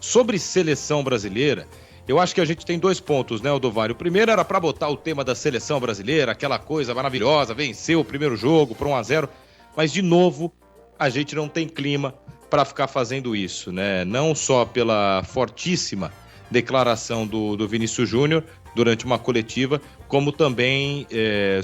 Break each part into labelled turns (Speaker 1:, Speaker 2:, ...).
Speaker 1: Sobre seleção brasileira, eu acho que a gente tem 2 pontos, né, Odovário? O primeiro era para botar o tema da seleção brasileira, aquela coisa maravilhosa, venceu o primeiro jogo por 1-0, mas de novo a gente não tem clima para ficar fazendo isso, né? Não só pela fortíssima declaração do Vinícius Júnior durante uma coletiva, como também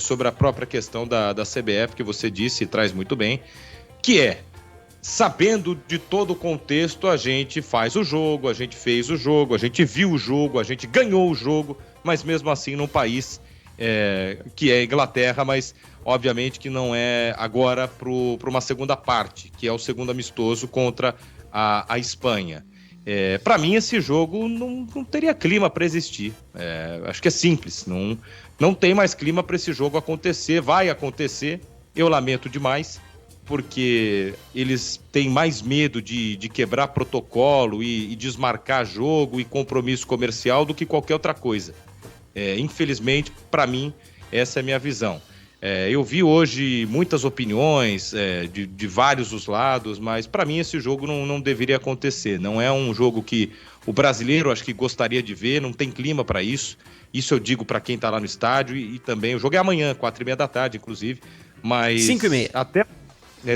Speaker 1: sobre a própria questão da CBF, que você disse e traz muito bem, que sabendo de todo o contexto, a gente faz o jogo, a gente fez o jogo, a gente viu o jogo, a gente ganhou o jogo, mas mesmo assim num país que é Inglaterra, mas obviamente que não é agora para uma segunda parte, que é o segundo amistoso contra a Espanha. Para mim esse jogo não teria clima para existir, acho que é simples, não tem mais clima para esse jogo acontecer, vai acontecer, eu lamento demais, porque eles têm mais medo de quebrar protocolo e desmarcar jogo e compromisso comercial do que qualquer outra coisa. Infelizmente, para mim, essa é a minha visão. Eu vi hoje muitas opiniões de vários os lados, mas para mim esse jogo não deveria acontecer. Não é um jogo que o brasileiro acho que gostaria de ver, não tem clima para isso. Isso eu digo para quem está lá no estádio e também. O jogo é amanhã, 4h30 da tarde, inclusive. Mas
Speaker 2: 5h30.
Speaker 1: Até...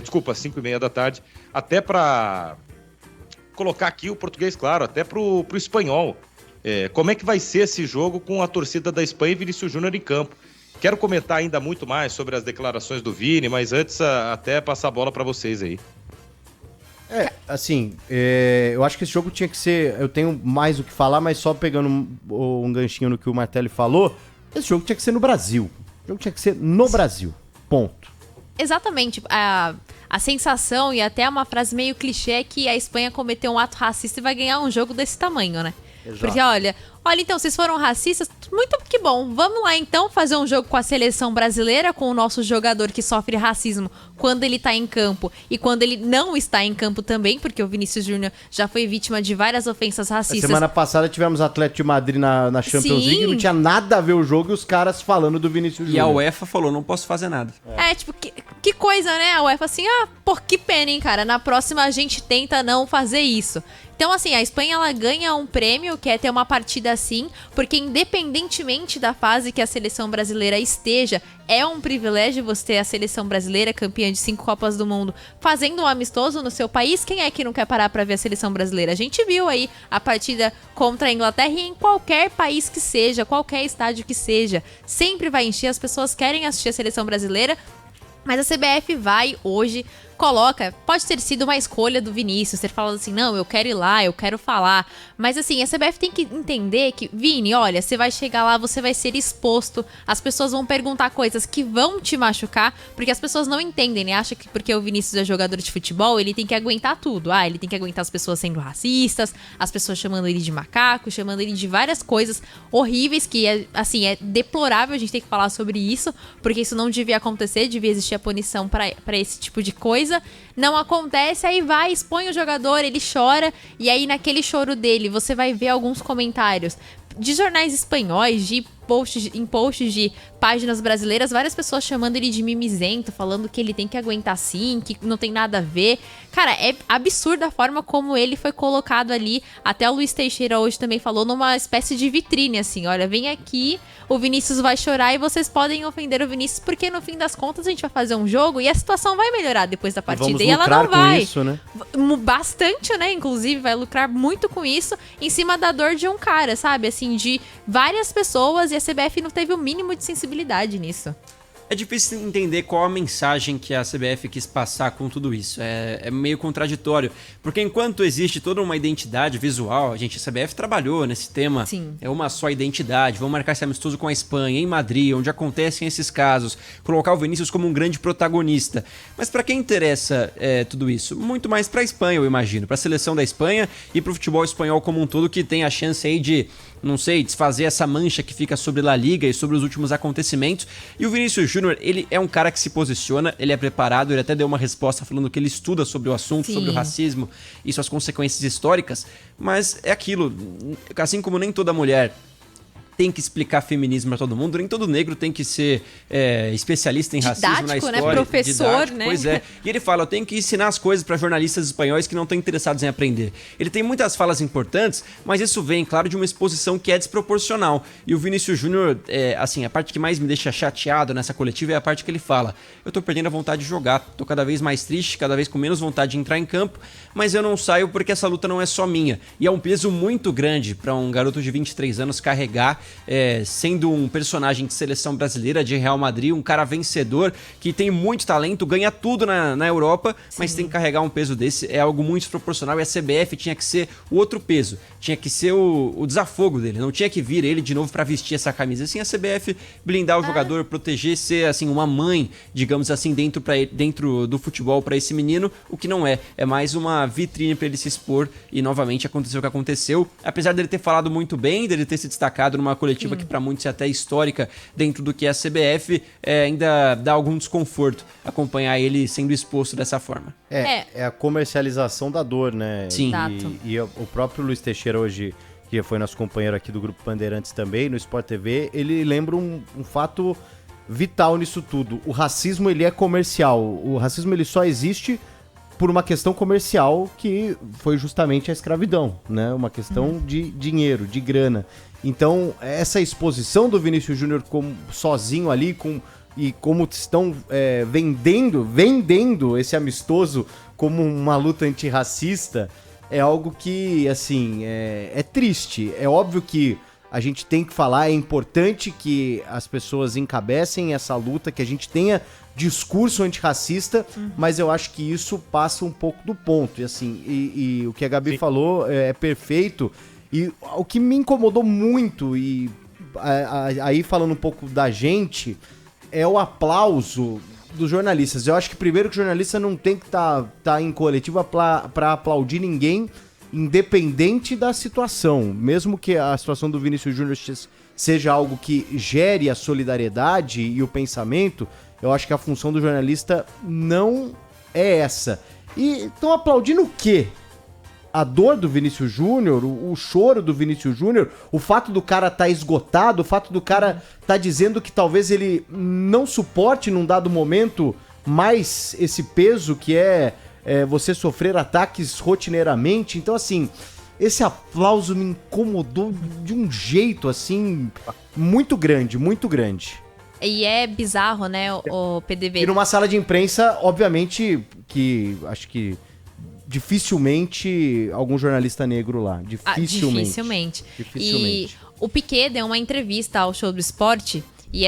Speaker 1: desculpa, 5h30 da tarde, até para colocar aqui o português claro, até pro espanhol. Como é que vai ser esse jogo com a torcida da Espanha e Vinícius Júnior em campo? Quero comentar ainda muito mais sobre as declarações do Vini, mas antes até passar a bola para vocês aí.
Speaker 3: Eu acho que esse jogo tinha que ser... Eu tenho mais o que falar, mas só pegando um ganchinho no que o Martelli falou, esse jogo tinha que ser no Brasil. O jogo tinha que ser no Brasil. Ponto.
Speaker 4: Exatamente. A sensação e até uma frase meio clichê é que a Espanha cometeu um ato racista e vai ganhar um jogo desse tamanho, né? Exato. Porque olha, então, vocês foram racistas, muito que bom. Vamos lá, então, fazer um jogo com a seleção brasileira, com o nosso jogador que sofre racismo quando ele tá em campo e quando ele não está em campo também, porque o Vinícius Júnior já foi vítima de várias ofensas racistas.
Speaker 3: A semana passada tivemos Atlético de Madrid na Champions League e não tinha nada a ver o jogo e os caras falando do Vinícius Júnior.
Speaker 2: E a UEFA falou, não posso fazer nada.
Speaker 4: Que coisa, né? A UEFA assim, que pena, hein, cara. Na próxima a gente tenta não fazer isso. Então, assim, a Espanha, ela ganha um prêmio, que é ter uma partida assim, porque independentemente da fase que a seleção brasileira esteja, é um privilégio você ter a seleção brasileira, campeã de 5 Copas do Mundo, fazendo um amistoso no seu país. Quem é que não quer parar pra ver a seleção brasileira? A gente viu aí a partida contra a Inglaterra e em qualquer país que seja, qualquer estádio que seja, sempre vai encher, as pessoas querem assistir a seleção brasileira. Mas a CBF vai hoje, pode ter sido uma escolha do Vinícius, ter falado assim, não, eu quero ir lá, eu quero falar. Mas assim, a CBF tem que entender que, Vini, olha, você vai chegar lá, você vai ser exposto, as pessoas vão perguntar coisas que vão te machucar, porque as pessoas não entendem, né? Acham que porque o Vinícius é jogador de futebol, ele tem que aguentar tudo. Ele tem que aguentar as pessoas sendo racistas, as pessoas chamando ele de macaco, chamando ele de várias coisas horríveis, que é deplorável a gente ter que falar sobre isso, porque isso não devia acontecer, devia existir a punição pra esse tipo de coisa. Não acontece, aí vai, expõe o jogador, ele chora, e aí naquele choro dele você vai ver alguns comentários de jornais espanhóis, em posts de páginas brasileiras, várias pessoas chamando ele de mimizento, falando que ele tem que aguentar sim, que não tem nada a ver. Cara, é absurda a forma como ele foi colocado ali. Até o Luiz Teixeira hoje também falou numa espécie de vitrine, assim, olha, vem aqui, o Vinícius vai chorar e vocês podem ofender o Vinícius, porque no fim das contas a gente vai fazer um jogo e a situação vai melhorar depois da partida. E ela não vai.
Speaker 3: Isso, né?
Speaker 4: Bastante, né? Inclusive, vai lucrar muito com isso em cima da dor de um cara, sabe? Assim, de várias pessoas, e a CBF não teve o mínimo de sensibilidade nisso.
Speaker 2: É difícil entender qual a mensagem que a CBF quis passar com tudo isso. É meio contraditório. Porque enquanto existe toda uma identidade visual, a CBF trabalhou nesse tema.
Speaker 4: Sim.
Speaker 2: É uma só identidade. Vamos marcar esse amistoso com a Espanha, em Madrid, onde acontecem esses casos. Colocar o Vinícius como um grande protagonista. Mas para quem interessa tudo isso? Muito mais para a Espanha, eu imagino. Para a seleção da Espanha e para o futebol espanhol como um todo, que tem a chance aí de, não sei, desfazer essa mancha que fica sobre La Liga e sobre os últimos acontecimentos. E o Vinícius Júnior, ele é um cara que se posiciona, ele é preparado, ele até deu uma resposta falando que ele estuda sobre o assunto,
Speaker 4: Sim.
Speaker 2: sobre o racismo e suas consequências históricas, mas é aquilo, assim como nem toda mulher tem que explicar feminismo pra todo mundo, nem todo negro tem que ser especialista em racismo na
Speaker 4: Didático,
Speaker 2: história.
Speaker 4: né? Professor, né?
Speaker 2: Pois é. E ele fala, eu tenho que ensinar as coisas pra jornalistas espanhóis que não estão interessados em aprender. Ele tem muitas falas importantes, mas isso vem, claro, de uma exposição que é desproporcional. E o Vinícius Júnior, assim, a parte que mais me deixa chateado nessa coletiva é a parte que ele fala, eu tô perdendo a vontade de jogar, tô cada vez mais triste, cada vez com menos vontade de entrar em campo, mas eu não saio porque essa luta não é só minha. E é um peso muito grande pra um garoto de 23 anos carregar, sendo um personagem de seleção brasileira, de Real Madrid, um cara vencedor, que tem muito talento, ganha tudo na Europa, mas tem que carregar um peso desse, é algo muito desproporcional, e a CBF tinha que ser o outro peso, tinha que ser o desafogo dele, não tinha que vir ele de novo pra vestir essa camisa, assim a CBF blindar o jogador, proteger, ser assim uma mãe, digamos assim, dentro do futebol pra esse menino, o que não é mais uma vitrine pra ele se expor, e novamente aconteceu o que aconteceu, apesar dele ter falado muito bem, dele ter se destacado numa coletiva que pra muitos é até histórica dentro do que é a CBF, ainda dá algum desconforto acompanhar ele sendo exposto dessa forma.
Speaker 3: É a comercialização da dor, né?
Speaker 2: Sim.
Speaker 3: E o próprio Luiz Teixeira hoje, que foi nosso companheiro aqui do Grupo Bandeirantes também, no Sport TV, ele lembra um fato vital nisso tudo. O racismo, ele é comercial. O racismo, ele só existe por uma questão comercial que foi justamente a escravidão, né? Uma questão de dinheiro, de grana. Então, essa exposição do Vinícius Júnior sozinho ali, e como estão vendendo esse amistoso como uma luta antirracista, é algo que, assim, é triste. É óbvio que a gente tem que falar, é importante que as pessoas encabecem essa luta, que a gente tenha discurso antirracista, mas eu acho que isso passa um pouco do ponto. E assim, e o que a Gabi falou é perfeito. E o que me incomodou muito, e aí falando um pouco da gente, é o aplauso dos jornalistas. Eu acho que primeiro que o jornalista não tem que tá em coletiva pra aplaudir ninguém, independente da situação. Mesmo que a situação do Vinícius Júnior seja algo que gere a solidariedade e o pensamento, eu acho que a função do jornalista não é essa. E estão aplaudindo o quê? A dor do Vinícius Júnior, o choro do Vinícius Júnior, o fato do cara tá esgotado, o fato do cara tá dizendo que talvez ele não suporte num dado momento mais esse peso que é você sofrer ataques rotineiramente. Então, assim, esse aplauso me incomodou de um jeito, assim, muito grande, muito grande.
Speaker 4: E é bizarro, né, o PDV.
Speaker 3: E numa sala de imprensa, obviamente, que acho que dificilmente algum jornalista negro lá. Dificilmente.
Speaker 4: E o Piquet deu uma entrevista ao Show do Esporte, e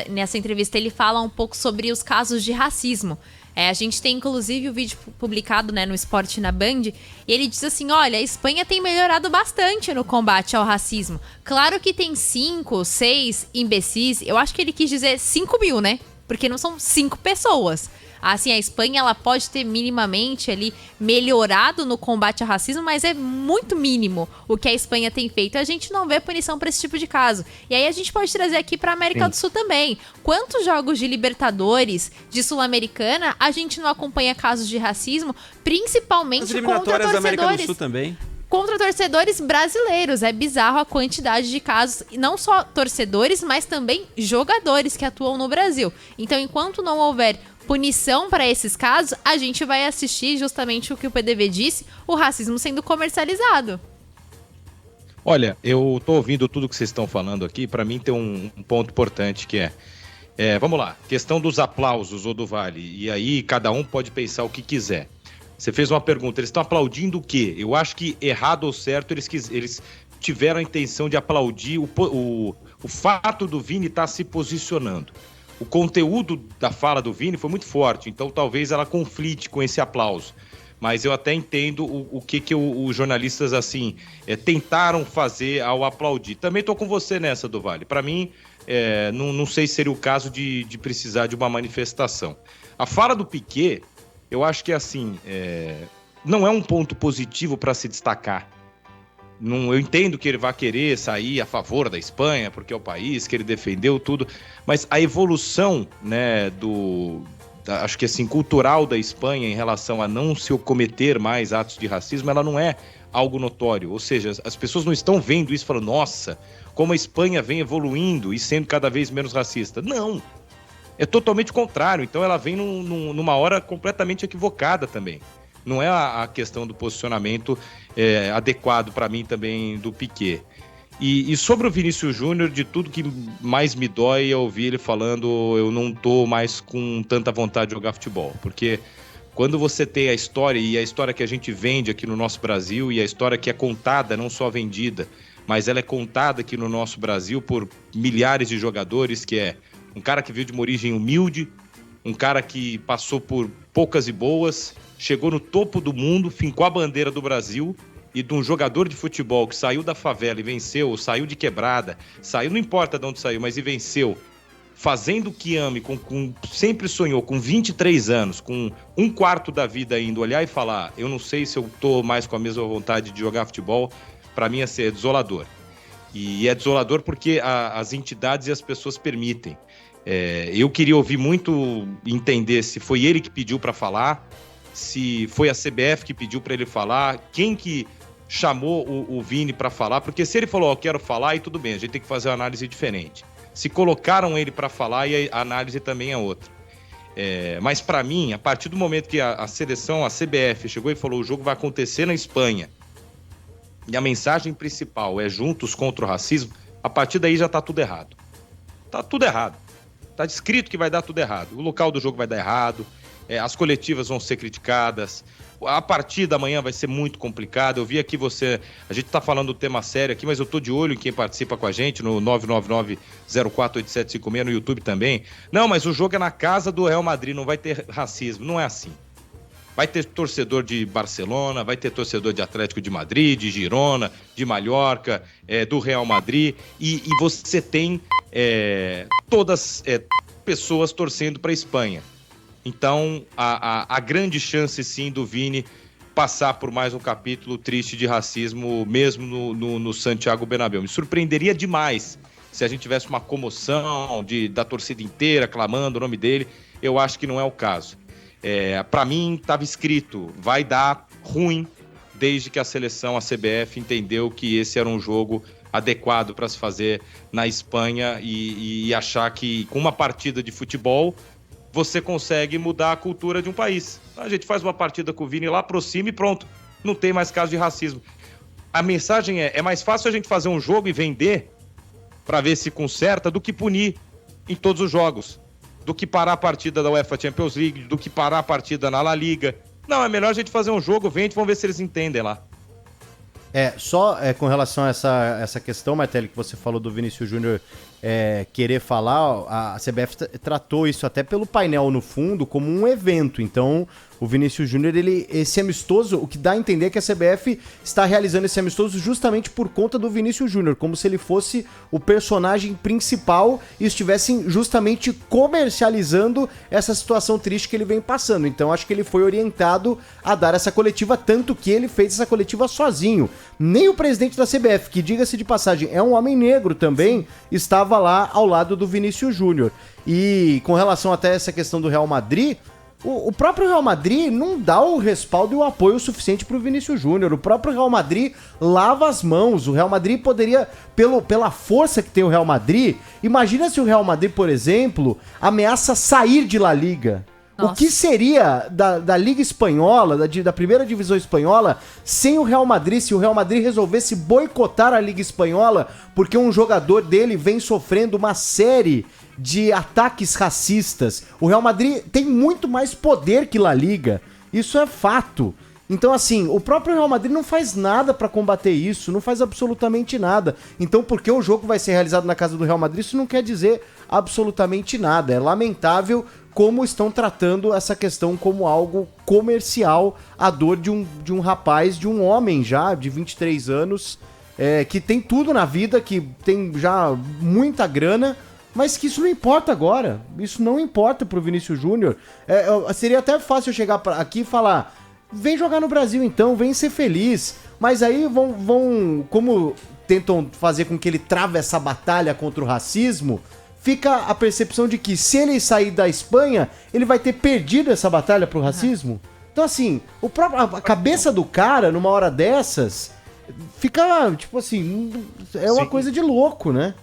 Speaker 4: nessa entrevista ele fala um pouco sobre os casos de racismo. A gente tem inclusive o vídeo publicado, né, no Esporte na Band, e ele diz assim, olha, a Espanha tem melhorado bastante no combate ao racismo. Claro que tem 5, 6 imbecis, eu acho que ele quis dizer 5 mil, né? Porque não são 5 pessoas. Assim, a Espanha ela pode ter minimamente ali melhorado no combate ao racismo, mas é muito mínimo o que a Espanha tem feito. A gente não vê punição para esse tipo de caso. E aí a gente pode trazer aqui para América do Sul também. Quantos jogos de Libertadores, de Sul-Americana, a gente não acompanha casos de racismo, principalmente
Speaker 2: As eliminatórias
Speaker 4: contra
Speaker 2: da América do
Speaker 4: torcedores?
Speaker 2: Sul também.
Speaker 4: Contra torcedores brasileiros. É bizarro a quantidade de casos, e não só torcedores, mas também jogadores que atuam no Brasil. Então, enquanto não houver punição para esses casos, a gente vai assistir justamente o que o PDV disse, o racismo sendo comercializado.
Speaker 1: Olha, eu tô ouvindo tudo que vocês estão falando aqui, para mim tem um ponto importante que vamos lá, questão dos aplausos, ou do Vale, e aí cada um pode pensar o que quiser. Você fez uma pergunta, eles estão aplaudindo o quê? Eu acho que errado ou certo, eles tiveram a intenção de aplaudir o fato do Vini estar se posicionando. O conteúdo da fala do Vini foi muito forte, então talvez ela conflite com esse aplauso. Mas eu até entendo o que os jornalistas assim tentaram fazer ao aplaudir. Também estou com você nessa, do Vale. Para mim, não sei se seria o caso de precisar de uma manifestação. A fala do Piquet, eu acho que assim, não é um ponto positivo para se destacar. Eu entendo que ele vai querer sair a favor da Espanha, porque é o país que ele defendeu tudo, mas a evolução, né, acho que assim, cultural da Espanha em relação a não se cometer mais atos de racismo, ela não é algo notório. Ou seja, as pessoas não estão vendo isso e falando, nossa, como a Espanha vem evoluindo e sendo cada vez menos racista. Não, é totalmente contrário. Então ela vem numa hora completamente equivocada também. Não é a questão do posicionamento adequado para mim também do Piquet. E sobre o Vinícius Júnior, de tudo que mais me dói é ouvir ele falando eu não tô mais com tanta vontade de jogar futebol. Porque quando você tem a história, e a história que a gente vende aqui no nosso Brasil, e a história que é contada, não só vendida, mas ela é contada aqui no nosso Brasil por milhares de jogadores, que é um cara que veio de uma origem humilde, um cara que passou por poucas e boas, chegou no topo do mundo, fincou a bandeira do Brasil, e de um jogador de futebol que saiu da favela e venceu, saiu de quebrada, saiu, não importa de onde saiu, mas e venceu, fazendo o que ame, sempre sonhou, com 23 anos, com um quarto da vida ainda, olhar e falar, eu não sei se eu tô mais com a mesma vontade de jogar futebol, para mim é desolador. E é desolador porque as entidades e as pessoas permitem. Eu queria ouvir muito, entender se foi ele que pediu para falar, se foi a CBF que pediu para ele falar, quem que chamou o Vini para falar, porque se ele falou, quero falar, aí tudo bem, a gente tem que fazer uma análise diferente. Se colocaram ele para falar, e a análise também é outra. Mas para mim, a partir do momento que a seleção, a CBF, chegou e falou, o jogo vai acontecer na Espanha, e a mensagem principal é juntos contra o racismo, a partir daí já tá tudo errado. Tá tudo errado. Tá descrito que vai dar tudo errado. O local do jogo vai dar errado, as coletivas vão ser criticadas, a partida amanhã vai ser muito complicada. Eu vi aqui a gente tá falando do tema sério aqui, mas eu tô de olho em quem participa com a gente no 999-048756 no YouTube também. Não, mas o jogo é na casa do Real Madrid, não vai ter racismo. Não é assim. Vai ter torcedor de Barcelona, vai ter torcedor de Atlético de Madrid, de Girona, de Mallorca, do Real Madrid, e você tem todas pessoas torcendo para a Espanha. Então, a grande chance, sim, do Vini passar por mais um capítulo triste de racismo, mesmo no Santiago Bernabéu. Me surpreenderia demais se a gente tivesse uma comoção da torcida inteira clamando o nome dele. Eu acho que não é o caso. Para mim, estava escrito, vai dar ruim, desde que a seleção, a CBF, entendeu que esse era um jogo adequado para se fazer na Espanha e achar que com uma partida de futebol você consegue mudar a cultura de um país. A gente faz uma partida com o Vini lá, aproxima e pronto. Não tem mais caso de racismo. A mensagem é mais fácil a gente fazer um jogo e vender para ver se conserta do que punir em todos os jogos. Do que parar a partida da UEFA Champions League, do que parar a partida na La Liga. Não, é melhor a gente fazer um jogo, vende, vamos ver se eles entendem lá.
Speaker 3: Só com relação a essa questão, Martelli, que você falou do Vinícius Júnior querer falar, a CBF tratou isso até pelo painel no fundo como um evento. Então, o Vinícius Júnior, esse amistoso, o que dá a entender é que a CBF está realizando esse amistoso justamente por conta do Vinícius Júnior, como se ele fosse o personagem principal e estivessem justamente comercializando essa situação triste que ele vem passando. Então, acho que ele foi orientado a dar essa coletiva, tanto que ele fez essa coletiva sozinho. Nem o presidente da CBF, que, diga-se de passagem, é um homem negro também, estava lá ao lado do Vinícius Júnior. E com relação até essa questão do Real Madrid, o próprio Real Madrid não dá o respaldo e o apoio suficiente para o Vinícius Júnior. O próprio Real Madrid lava as mãos. O Real Madrid poderia, pela força que tem o Real Madrid, imagina se o Real Madrid, por exemplo, ameaça sair de La Liga. Nossa. O que seria da Liga Espanhola, da primeira divisão espanhola, sem o Real Madrid, se o Real Madrid resolvesse boicotar a Liga Espanhola, porque um jogador dele vem sofrendo uma série de ataques racistas. O Real Madrid tem muito mais poder que La Liga, isso é fato. Então, assim, o próprio Real Madrid não faz nada pra combater isso, não faz absolutamente nada. Então, porque o jogo vai ser realizado na casa do Real Madrid, isso não quer dizer absolutamente nada. É lamentável como estão tratando essa questão como algo comercial, a dor de um rapaz, de um homem já, de 23 anos, que tem tudo na vida, que tem já muita grana, mas que isso não importa agora. Isso não importa pro Vinícius Júnior. Seria até fácil eu chegar aqui e falar, vem jogar no Brasil então, vem ser feliz. Mas aí vão como tentam fazer com que ele trave essa batalha contra o racismo, fica a percepção de que se ele sair da Espanha, ele vai ter perdido essa batalha pro racismo. Então, assim, a cabeça do cara, numa hora dessas, fica, tipo assim, é uma coisa de louco, né?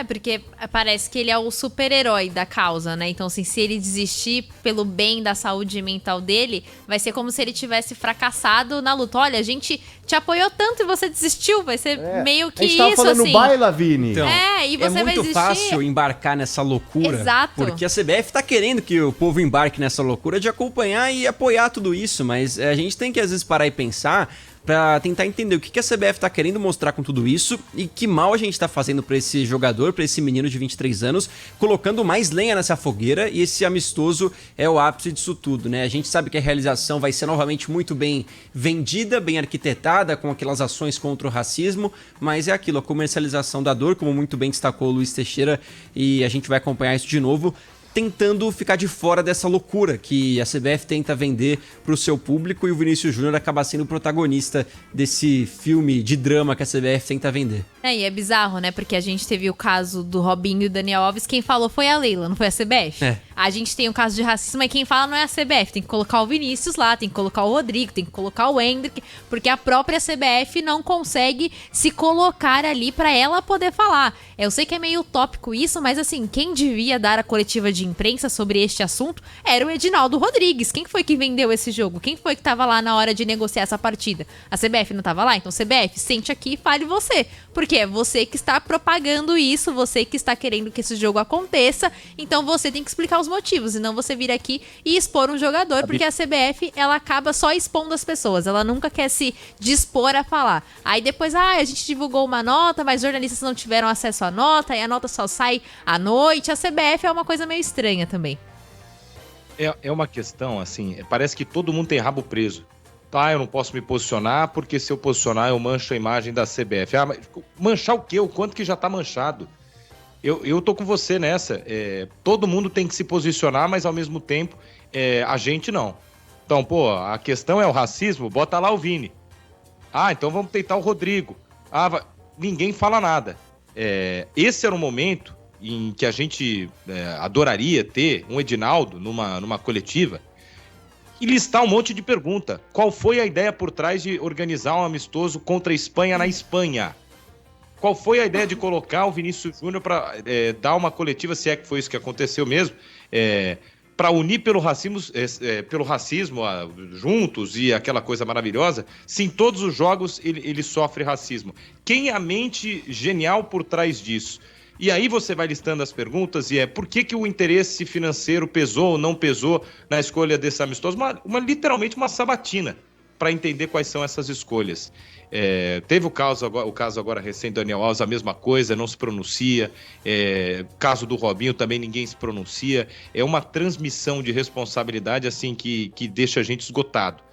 Speaker 4: Porque parece que ele é o super-herói da causa, né? Então, assim, se ele desistir pelo bem da saúde mental dele, vai ser como se ele tivesse fracassado na luta. Olha, a gente te apoiou tanto e você desistiu. Vai ser meio que isso, assim. A gente tava falando
Speaker 3: baila, Vini.
Speaker 2: Então,
Speaker 4: e você vai
Speaker 2: muito
Speaker 4: desistir.
Speaker 2: fácil embarcar nessa loucura.
Speaker 4: Exato.
Speaker 2: Porque a CBF tá querendo que o povo embarque nessa loucura de acompanhar e apoiar tudo isso. Mas a gente tem que, às vezes, parar e pensar pra tentar entender o que a CBF tá querendo mostrar com tudo isso e que mal a gente tá fazendo pra esse jogador, pra esse menino de 23 anos, colocando mais lenha nessa fogueira, e esse amistoso é o ápice disso tudo, né? A gente sabe que a realização vai ser novamente muito bem vendida, bem arquitetada, com aquelas ações contra o racismo, mas é aquilo, a comercialização da dor, como muito bem destacou o Luiz Teixeira, e a gente vai acompanhar isso de novo, tentando ficar de fora dessa loucura que a CBF tenta vender pro seu público, e o Vinícius Júnior acaba sendo o protagonista desse filme de drama que a CBF tenta vender.
Speaker 4: E é bizarro, né? Porque a gente teve o caso do Robinho e do Daniel Alves, quem falou foi a Leila, não foi a CBF. A gente tem o caso de racismo, mas quem fala não é a CBF. Tem que colocar o Vinícius lá, tem que colocar o Rodrigo, tem que colocar o Hendrick, porque a própria CBF não consegue se colocar ali pra ela poder falar. Eu sei que é meio utópico isso, mas assim, quem devia dar a coletiva de imprensa sobre este assunto era o Edinaldo Rodrigues. Quem foi que vendeu esse jogo? Quem foi que tava lá na hora de negociar essa partida? A CBF não tava lá? Então, CBF, sente aqui e fale você. Porque é você que está propagando isso, você que está querendo que esse jogo aconteça, então você tem que explicar os motivos, e não você vir aqui e expor um jogador, porque a CBF, ela acaba só expondo as pessoas, ela nunca quer se dispor a falar. Aí depois, a gente divulgou uma nota, mas jornalistas não tiveram acesso à nota, e a nota só sai à noite. A CBF é uma coisa meio estranha também.
Speaker 1: É uma questão, assim, parece que todo mundo tem rabo preso. Tá, eu não posso me posicionar, porque se eu posicionar eu mancho a imagem da CBF. Mas manchar o quê? O quanto que já tá manchado? Eu tô com você nessa. Todo mundo tem que se posicionar, mas ao mesmo tempo a gente não. Então, a questão é o racismo, bota lá o Vini. Então vamos tentar o Rodrigo. Ninguém fala nada. Esse era um momento em que a gente adoraria ter um Edinaldo numa coletiva e listar um monte de pergunta. Qual foi a ideia por trás de organizar um amistoso contra a Espanha na Espanha? Qual foi a ideia de colocar o Vinícius Júnior para dar uma coletiva, se é que foi isso que aconteceu mesmo, para unir pelo racismo juntos e aquela coisa maravilhosa, se em todos os jogos ele sofre racismo? Quem é a mente genial por trás disso? E aí você vai listando as perguntas e por que o interesse financeiro pesou ou não pesou na escolha desse amistoso? Literalmente uma sabatina para entender quais são essas escolhas. Teve o caso agora recente do Daniel Alves, a mesma coisa, não se pronuncia. Caso do Robinho também ninguém se pronuncia. É uma transmissão de responsabilidade assim que deixa a gente esgotado.